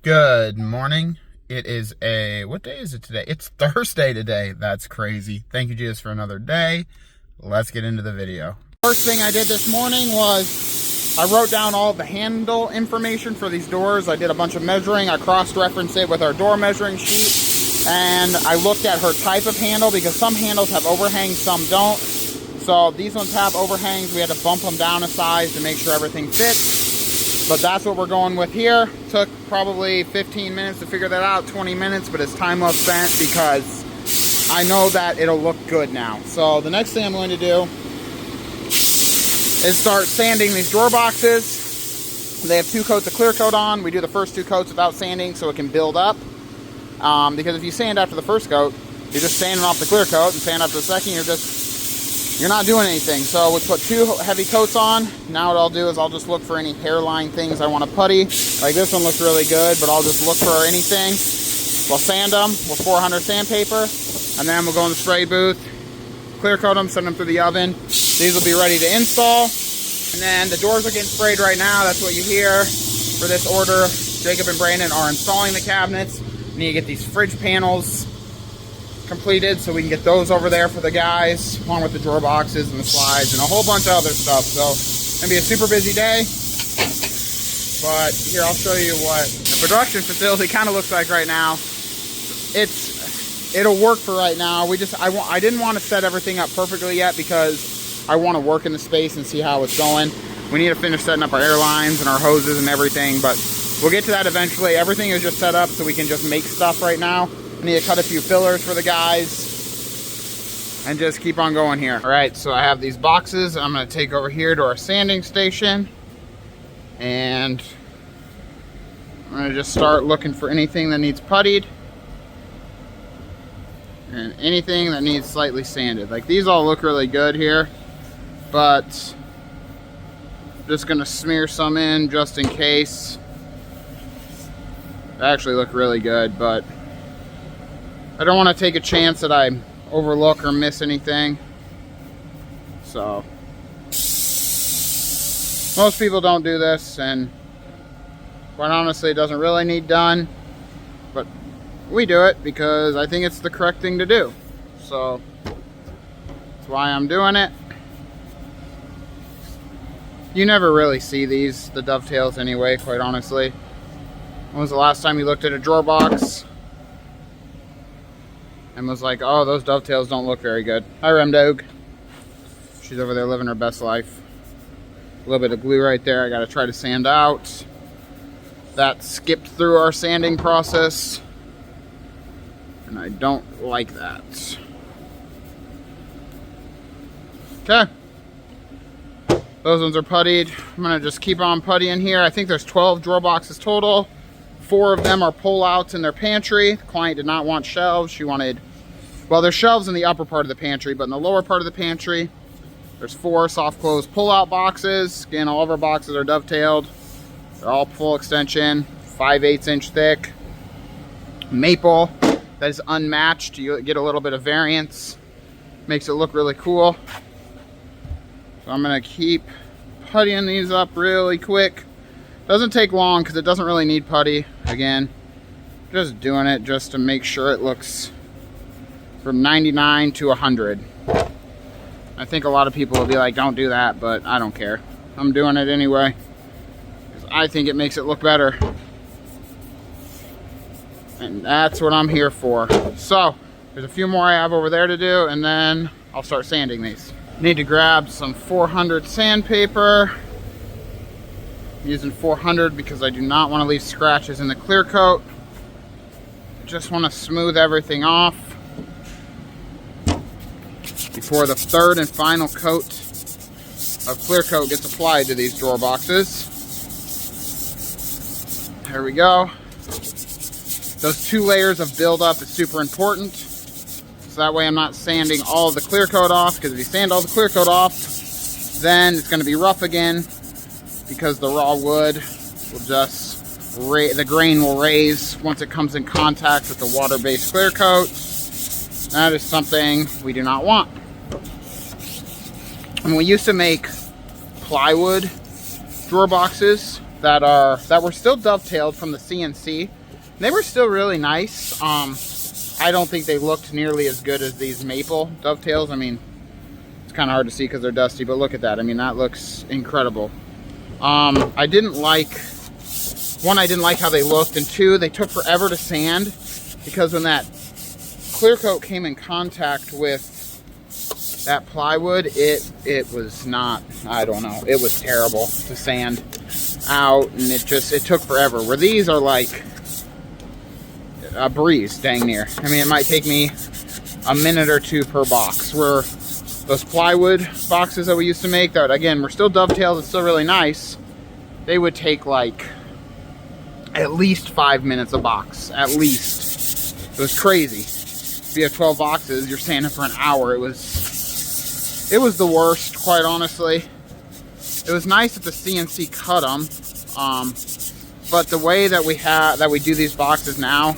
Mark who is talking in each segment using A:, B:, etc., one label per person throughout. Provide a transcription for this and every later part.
A: Good morning. It is what day is it today? It's Thursday today. That's crazy. Thank you, Jesus, for another day. Let's get into the video. First thing I did this morning was I wrote down all the handle information for these doors. I did a bunch of measuring. I cross-referenced it with our door measuring sheet. And I looked at her type of handle because some handles have overhangs, some don't. So these ones have overhangs. We had to bump them down a size to make sure everything fits. But that's what we're going with here. Took probably 15 minutes to figure that out, 20 minutes, but it's time well spent because I know that it'll look good now. So the next thing I'm going to do is start sanding these drawer boxes. They have 2 coats of clear coat on. We do the first 2 coats without sanding so it can build up. Because if you sand after the first coat, you're just sanding off the clear coat, and sand after the second, you're not doing anything. So we put 2 heavy coats on. Now what I'll do is I'll just look for any hairline things I want to putty. Like this one looks really good, but I'll just look for anything. We'll sand them with 400 sandpaper, and then we'll go in the spray booth, clear coat them, send them through the oven. These will be ready to install. And then the doors are getting sprayed right now. That's what you hear for this order. Jacob and Brandon are installing the cabinets. We need to get these fridge panels completed so we can get those over there for the guys, along with the drawer boxes and the slides and a whole bunch of other stuff. So it's gonna be a super busy day, but here I'll show you what the production facility kind of looks like right now. It'll work for right now. I didn't want to set everything up perfectly yet because I want to work in the space and see how it's going. We need to finish setting up our airlines and our hoses and everything, but we'll get to that eventually. Everything is just set up so we can just make stuff right now. I need to cut a few fillers for the guys and just keep on going here. All right, so I have these boxes I'm gonna take over here to our sanding station, and I'm gonna just start looking for anything that needs puttied and anything that needs slightly sanded. Like these all look really good here, but I'm just gonna smear some in just in case. They actually look really good, but I don't want to take a chance that I overlook or miss anything. So most people don't do this, and quite honestly it doesn't really need done, but we do it because I think it's the correct thing to do. So that's why I'm doing it. You never really see the dovetails anyway, quite honestly. When was the last time you looked at a drawer box and was like, oh, those dovetails don't look very good? Hi, Remdog. She's over there living her best life. A little bit of glue right there. I got to try to sand out. That skipped through our sanding process, and I don't like that. Okay. Those ones are puttied. I'm going to just keep on puttying here. I think there's 12 drawer boxes total. 4 of them are pull-outs in their pantry. The client did not want shelves. She wanted, well, there's shelves in the upper part of the pantry, but in the lower part of the pantry, there's 4 soft close pull-out boxes. Again, all of our boxes are dovetailed. They're all full extension, 5/8 inch thick. Maple, that is unmatched. You get a little bit of variance. Makes it look really cool. So I'm gonna keep puttying these up really quick. Doesn't take long because it doesn't really need putty. Again, just doing it just to make sure it looks from 99 to 100. I think a lot of people will be like, don't do that, but I don't care. I'm doing it anyway because I think it makes it look better. And that's what I'm here for. So there's a few more I have over there to do, and then I'll start sanding these. Need to grab some 400 sandpaper. Using 400 because I do not want to leave scratches in the clear coat. I just want to smooth everything off before the third and final coat of clear coat gets applied to these drawer boxes. There we go. Those 2 layers of buildup is super important. So that way I'm not sanding all of the clear coat off, because if you sand all the clear coat off, then it's going to be rough again, because the raw wood will just, the grain will raise once it comes in contact with the water-based clear coat. That is something we do not want. And we used to make plywood drawer boxes that were still dovetailed from the CNC. They were still really nice. I don't think they looked nearly as good as these maple dovetails. I mean, it's kind of hard to see because they're dusty, but look at that. I mean, that looks incredible. I didn't like how they looked, and two, they took forever to sand, because when that clear coat came in contact with that plywood, it was not, I don't know, it was terrible to sand out, and it took forever. Where these are like a breeze, dang near. I mean, it might take me a minute or two per box, where those plywood boxes that we used to make, that again, were still dovetails, it's still really nice, they would take like at least 5 minutes a box, at least. It was crazy. If you have 12 boxes, you're sanding for an hour. It was the worst, quite honestly. It was nice that the CNC cut them, but the way that we do these boxes now,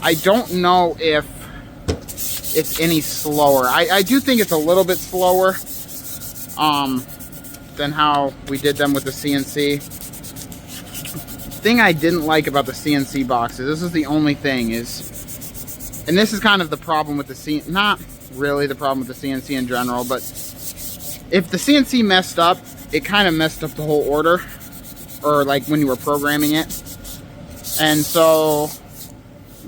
A: I don't know if it's any slower. I do think it's a little bit slower than how we did them with the CNC. Thing I didn't like about the CNC boxes, this is the only thing, is, and this is kind of the problem with the CNC, not really the problem with the CNC in general, but if the CNC messed up, it kind of messed up the whole order, or like when you were programming it, and so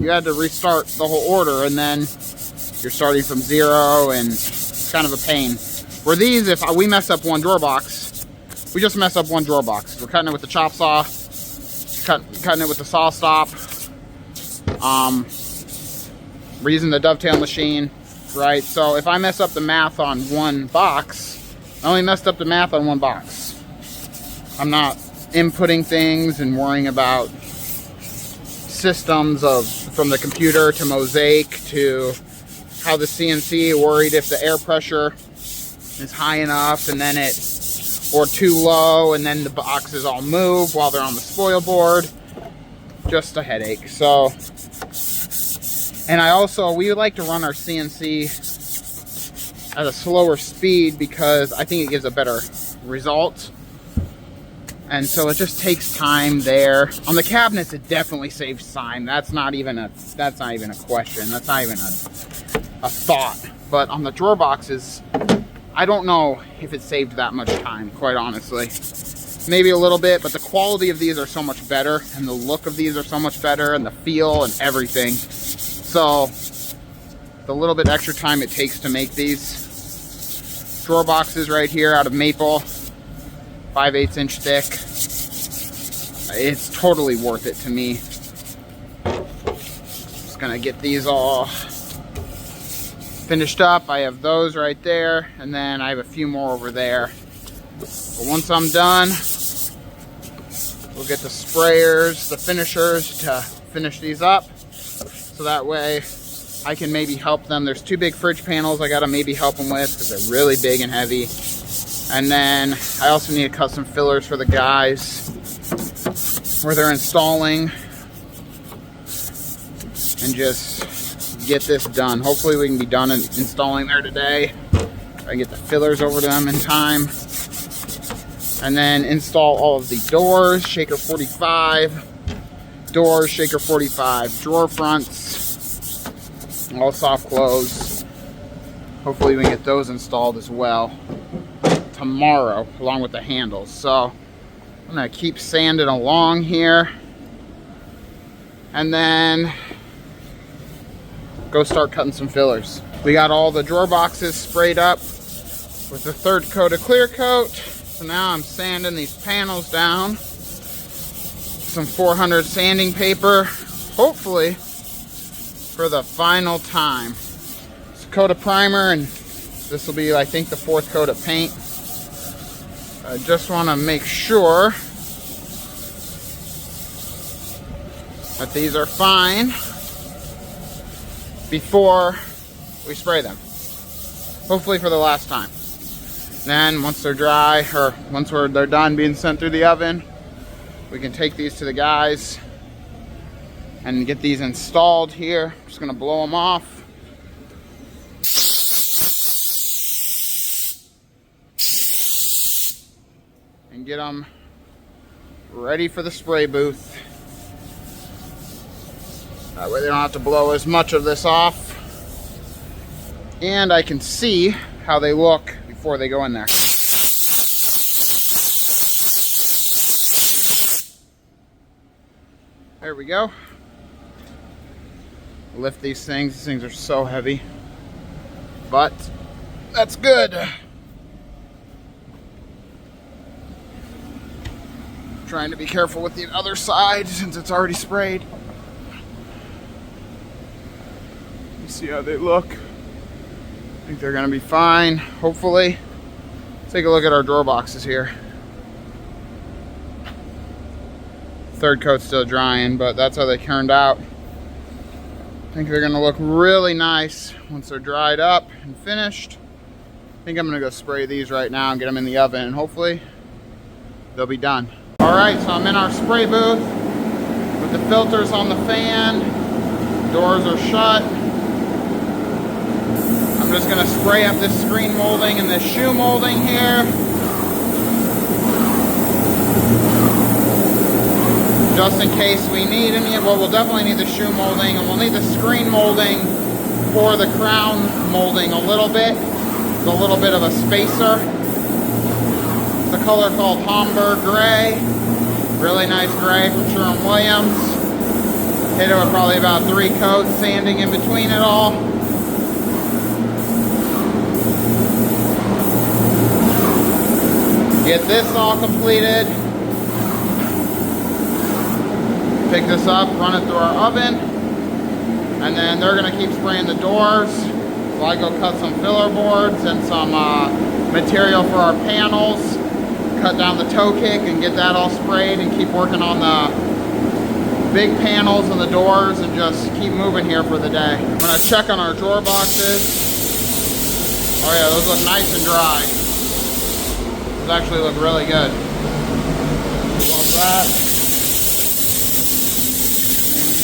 A: you had to restart the whole order, and then you're starting from zero, and it's kind of a pain. Where these, if we mess up one drawer box, we just mess up one drawer box. We're cutting it with the chop saw, cutting it with the saw stop. We're using the dovetail machine, right? So if I mess up the math on one box, I only messed up the math on one box. I'm not inputting things and worrying about systems from the computer to Mosaic to how the CNC worried if the air pressure is high enough and then or too low, and then the boxes all move while they're on the spoil board. Just a headache. So, and we would like to run our CNC at a slower speed because I think it gives a better result. And so it just takes time there. On the cabinets, it definitely saves time. That's not even a question. That's not even a thought. But on the drawer boxes, I don't know if it saved that much time, quite honestly. Maybe a little bit, but the quality of these are so much better, and the look of these are so much better, and the feel and everything. So the little bit extra time it takes to make these drawer boxes right here out of maple, 5/8 inch thick, it's totally worth it to me. Just gonna get these all finished up. I have those right there, and then I have a few more over there. But once I'm done, we'll get the sprayers, the finishers, to finish these up, so that way I can maybe help them. There's 2 big fridge panels I gotta maybe help them with because they're really big and heavy. And then I also need to cut some fillers for the guys where they're installing, and just get this done. Hopefully we can be done installing there today. I can get the fillers over to them in time, and then install all of the doors, Shaker 45 doors, Shaker 45 drawer fronts, all soft close. Hopefully we can get those installed as well tomorrow, along with the handles. So I'm gonna keep sanding along here, and then go start cutting some fillers. We got all the drawer boxes sprayed up with the 3rd coat of clear coat. So now I'm sanding these panels down. Some 400 sanding paper, hopefully for the final time. It's a coat of primer, and this will be, I think, the 4th coat of paint. I just want to make sure that these are fine before we spray them. Hopefully for the last time. Then once they're dry, or once they're done being sent through the oven, we can take these to the guys and get these installed here. I'm just gonna blow them off. And get them ready for the spray booth. That way they don't have to blow as much of this off. And I can see how they look before they go in there. There we go. Lift these things are so heavy. But that's good. Trying to be careful with the other side since it's already sprayed. You see how they look? I think they're gonna be fine, hopefully. Take a look at our drawer boxes here. Third coat's still drying, but that's how they turned out. I think they're gonna look really nice once they're dried up and finished. I think I'm gonna go spray these right now and get them in the oven, and hopefully they'll be done. All right, so I'm in our spray booth with the filters on the fan. Doors are shut. I'm just gonna spray up this screen molding and this shoe molding here. Just in case we need any, well, we'll definitely need the shoe molding, and we'll need the screen molding for the crown molding a little bit. It's a little bit of a spacer. It's a color called Hamburg Gray. Really nice gray from Sherwin-Williams. Hit it with probably about 3 coats, sanding in between it all. Get this all completed. Pick this up, run it through our oven, and then they're gonna keep spraying the doors. So I go cut some filler boards and some material for our panels, cut down the toe kick and get that all sprayed, and keep working on the big panels and the doors, and just keep moving here for the day. I'm gonna check on our drawer boxes. Oh yeah, those look nice and dry. Those actually look really good. Love that.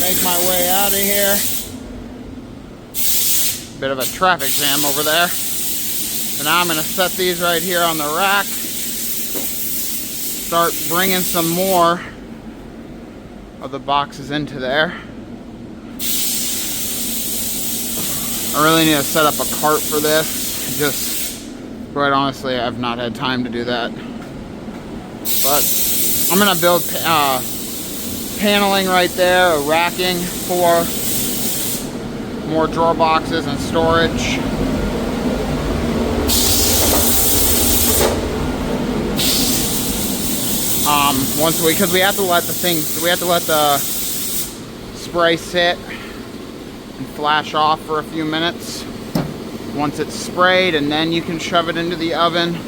A: Make my way out of here. Bit of a traffic jam over there. So now I'm gonna set these right here on the rack. Start bringing some more of the boxes into there. I really need to set up a cart for this. Just, quite honestly, I've not had time to do that. But I'm gonna build paneling right there, a racking for more drawer boxes and storage. Because we have to let the spray sit and flash off for a few minutes once it's sprayed, and then you can shove it into the oven.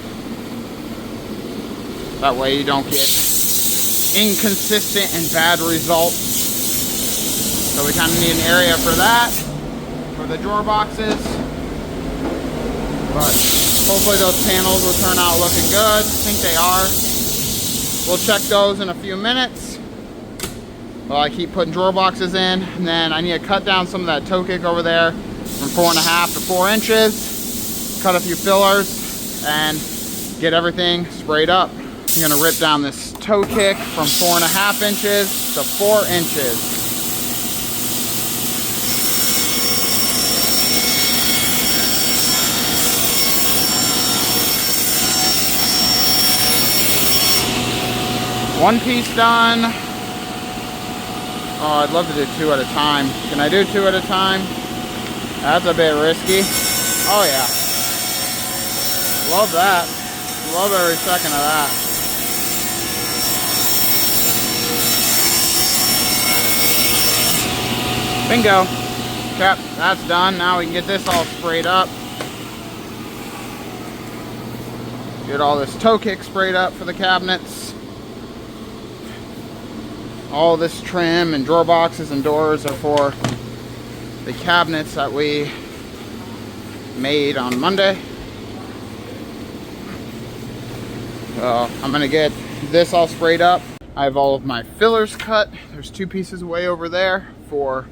A: That way you don't get inconsistent and bad results. So we kind of need an area for that, for the drawer boxes. But hopefully those panels will turn out looking good. I think they are. We'll check those in a few minutes while I keep putting drawer boxes in. And then I need to cut down some of that toe kick over there from 4.5 to 4 inches. Cut a few fillers and get everything sprayed up. I'm gonna rip down this toe kick from 4.5 inches to 4 inches. One piece done. Oh, I'd love to do 2 at a time. Can I do 2 at a time? That's a bit risky. Oh yeah. Love that. Love every second of that. Bingo. Yep, that's done. Now we can get this all sprayed up. Get all this toe kick sprayed up for the cabinets. All this trim and drawer boxes and doors are for the cabinets that we made on Monday. So I'm gonna get this all sprayed up. I have all of my fillers cut. There's 2 pieces way over there for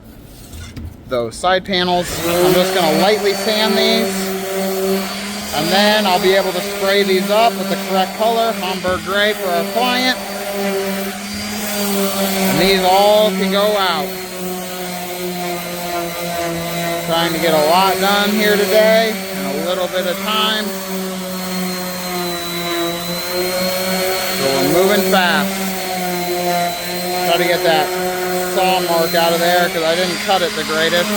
A: those side panels. I'm just gonna lightly sand these, and then I'll be able to spray these up with the correct color, Hamburg Gray for our client. to go out. Trying to get a lot done here today in a little bit of time. So we're moving fast. Try to get that saw mark out of there because I didn't cut it the greatest.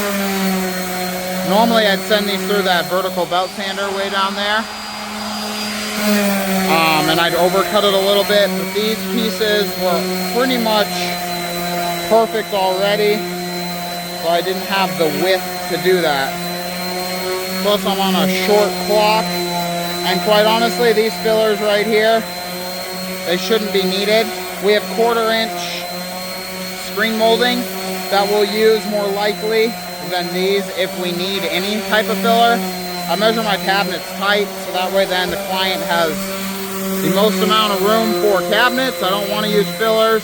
A: Normally I'd send these through that vertical belt sander way down there. And I'd overcut it a little bit, but these pieces were pretty much perfect already, so I didn't have the width to do that. Plus I'm on a short clock, and quite honestly, these fillers right here, they shouldn't be needed. We have 1/4 inch screen molding that we'll use more likely than these if we need any type of filler. I measure my cabinets tight, so that way then the client has the most amount of room for cabinets. I don't want to use fillers.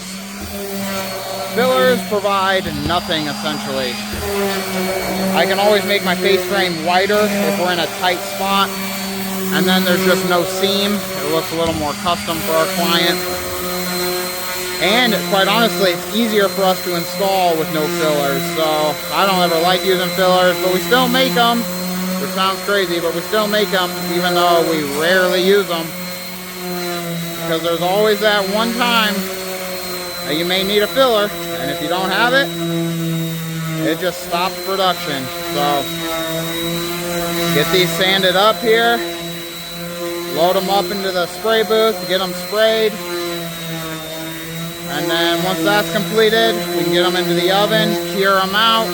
A: Fillers provide nothing, essentially. I can always make my face frame wider if we're in a tight spot, and then there's just no seam. It looks a little more custom for our client. And quite honestly, it's easier for us to install with no fillers. So I don't ever like using fillers, but we still make them. Which sounds crazy, but we still make them, even though we rarely use them. Because there's always that one time that you may need a filler, and if you don't have it, it just stops production. So get these sanded up here, load them up into the spray booth, get them sprayed, and then once that's completed, we can get them into the oven, cure them out,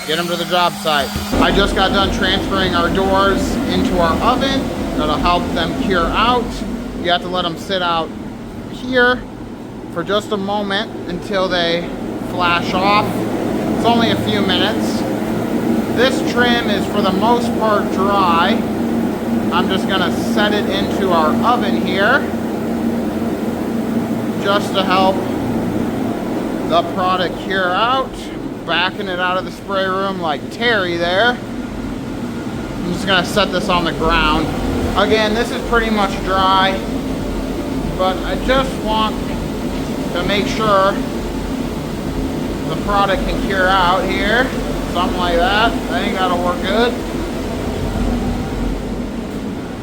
A: get them to the job site. I just got done transferring our doors into our oven. That'll help them cure out. You have to let them sit out here for just a moment until they flash off. It's only a few minutes. This trim is for the most part dry. I'm just gonna set it into our oven here just to help the product cure out. Backing it out of the spray room like Terry there. I'm just gonna set this on the ground. Again, this is pretty much dry, but I just want to make sure the product can cure out here. Something like that. I think that'll work good.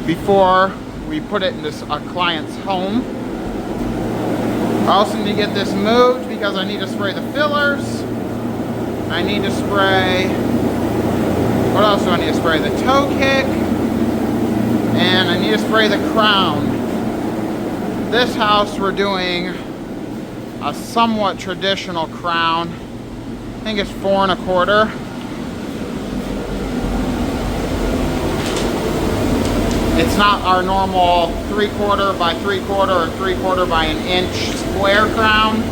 A: Before we put it into a client's home. I also need to get this moved because I need to spray the fillers. I need to spray, what else do I need to spray? The toe kick, and I need to spray the crown. This house we're doing a somewhat traditional crown. I think it's 4 1/4. It's not our normal 3/4 by 3/4 or 3/4 by 1 inch square crown.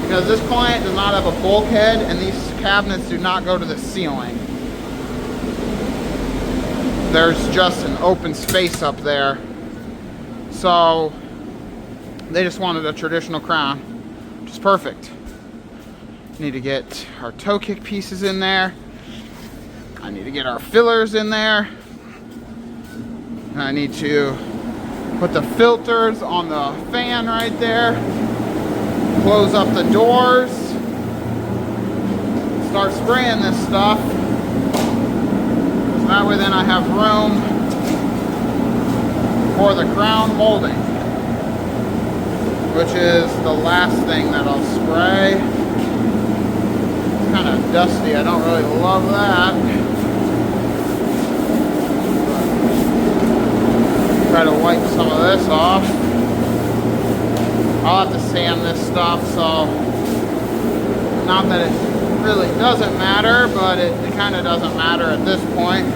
A: Because this client does not have a bulkhead and these cabinets do not go to the ceiling. There's just an open space up there. So they just wanted a traditional crown, which is perfect. Need to get our toe kick pieces in there. I need to get our fillers in there. And I need to put the filters on the fan right there. Close up the doors, start spraying this stuff, so that way then I have room for the crown molding, which is the last thing that I'll spray. It's kind of dusty, I don't really love that. Try to wipe some of this off. I'll have to sand this stuff, so not that it really doesn't matter, but it kind of doesn't matter at this point.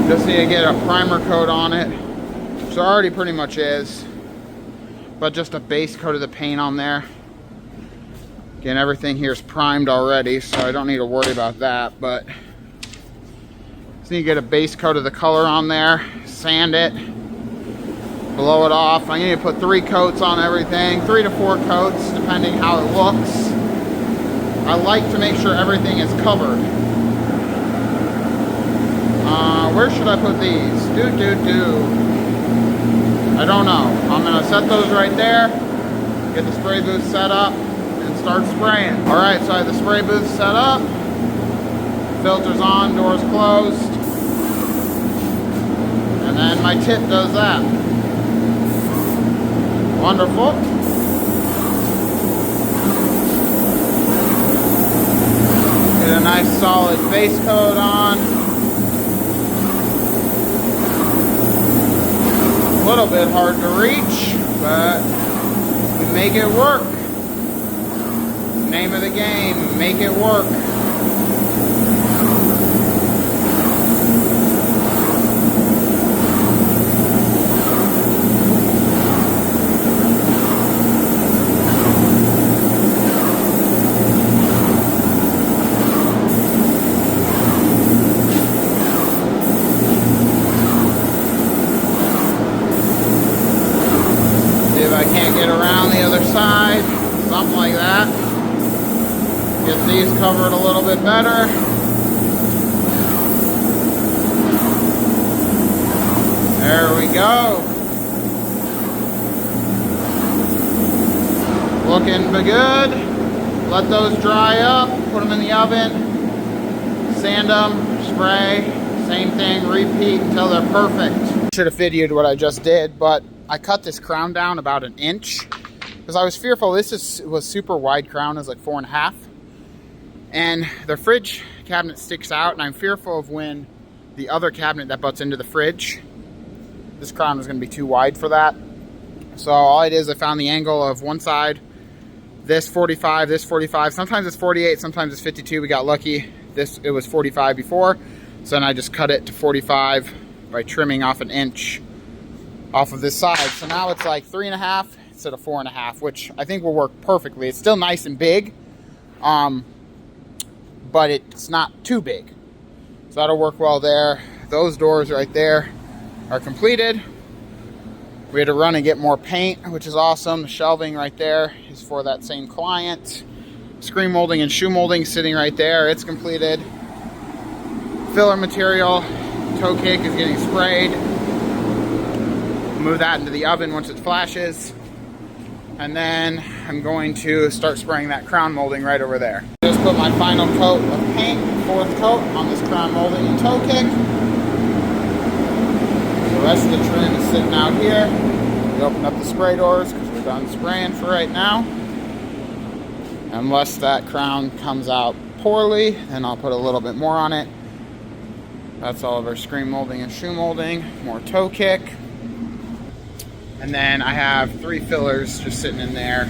A: Just need to get a primer coat on it, which there already pretty much is, but just a base coat of the paint on there. Again, everything here is primed already, so I don't need to worry about that, but just need to get a base coat of the color on there, sand it, blow it off. I need to put 3 coats on everything, 3 to 4 coats, depending how it looks. I like to make sure everything is covered. Where should I put these? I don't know. I'm gonna set those right there. get the spray booth set up, and start spraying. All right, so I have the spray booth set up. Filters on, doors closed. And then my tip does that. Wonderful. Get a nice solid base coat on. A little bit hard to reach, but we make it work. Name of the game, make it work. See if I can't get around the other side, something like that. Get these covered a little bit better. There we go. Looking good. Let those dry up, put them in the oven, sand them, spray, same thing, repeat until they're perfect. Should have videoed what I just did, but I cut this crown down about 1 inch because I was fearful. This was super wide crown, is like 4.5. And the fridge cabinet sticks out, and I'm fearful of when the other cabinet that butts into the fridge, this crown is going to be too wide for that. So all I did is I found the angle of one side, this 45, this 45. Sometimes it's 48, sometimes it's 52. We got lucky. It was 45 before, so then I just cut it to 45 by trimming off 1 inch off of this side. So now it's like 3.5 instead of 4.5, which I think will work perfectly. It's still nice and big. But it's not too big. So that'll work well there. Those doors right there are completed. We had to run and get more paint, which is awesome. The shelving right there is for that same client. Screen molding and shoe molding sitting right there. It's completed. Filler material, toe cake is getting sprayed. Move that into the oven once it flashes. And then I'm going to start spraying that crown molding right over there. Just put my final coat of paint, 4th coat, on this crown molding and toe kick. The rest of the trim is sitting out here. We open up the spray doors because we're done spraying for right now. Unless that crown comes out poorly, then I'll put a little bit more on it. That's all of our screen molding and shoe molding. More toe kick. And then I have 3 fillers just sitting in there.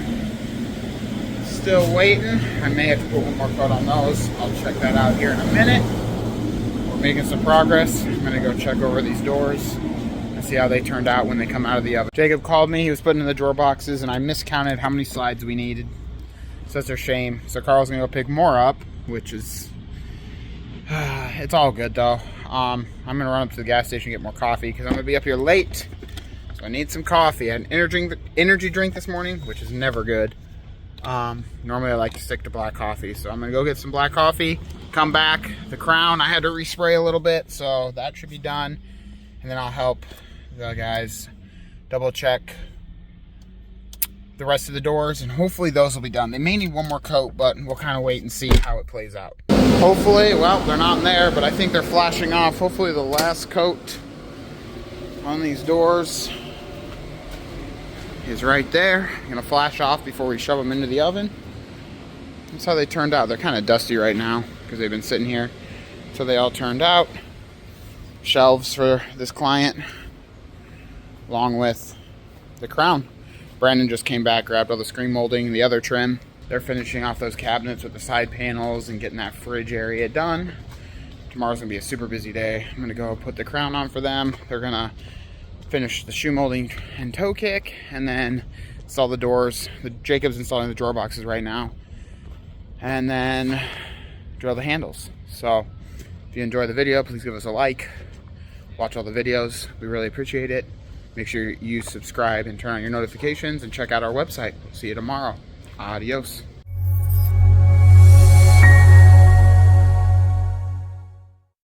A: Still waiting. I may have to put one more coat on those. I'll check that out here in a minute. We're making some progress. I'm gonna go check over these doors and see how they turned out when they come out of the oven. Jacob called me. He was putting in the drawer boxes and I miscounted how many slides we needed. So that's a shame. So Carl's gonna go pick more up, which is, it's all good though. I'm gonna run up to the gas station and get more coffee because I'm gonna be up here late. So I need some coffee. I had an energy drink this morning, which is never good. Normally I like to stick to black coffee. So I'm gonna go get some black coffee, come back. The crown, I had to respray a little bit, so that should be done. And then I'll help the guys double check the rest of the doors, and hopefully those will be done. They may need one more coat, but we'll kind of wait and see how it plays out. Hopefully, well, they're not in there, but I think they're flashing off. Hopefully the last coat on these doors is right there. Gonna flash off before we shove them into the oven. That's how they turned out. They're kind of dusty right now because they've been sitting here. So they all turned out. Shelves for this client, along with the crown. Brandon just came back, grabbed all the screen molding, the other trim. They're finishing off those cabinets with the side panels and getting that fridge area done. Tomorrow's gonna be a super busy day. I'm gonna go put the crown on for them. They're gonna finish the shoe molding and toe kick, and then install the doors. Jacob's installing the drawer boxes right now, and then drill the handles. So if you enjoy the video, please give us a like. Watch all the videos. We really appreciate it. Make sure you subscribe and turn on your notifications and check out our website. We'll see you tomorrow. Adios.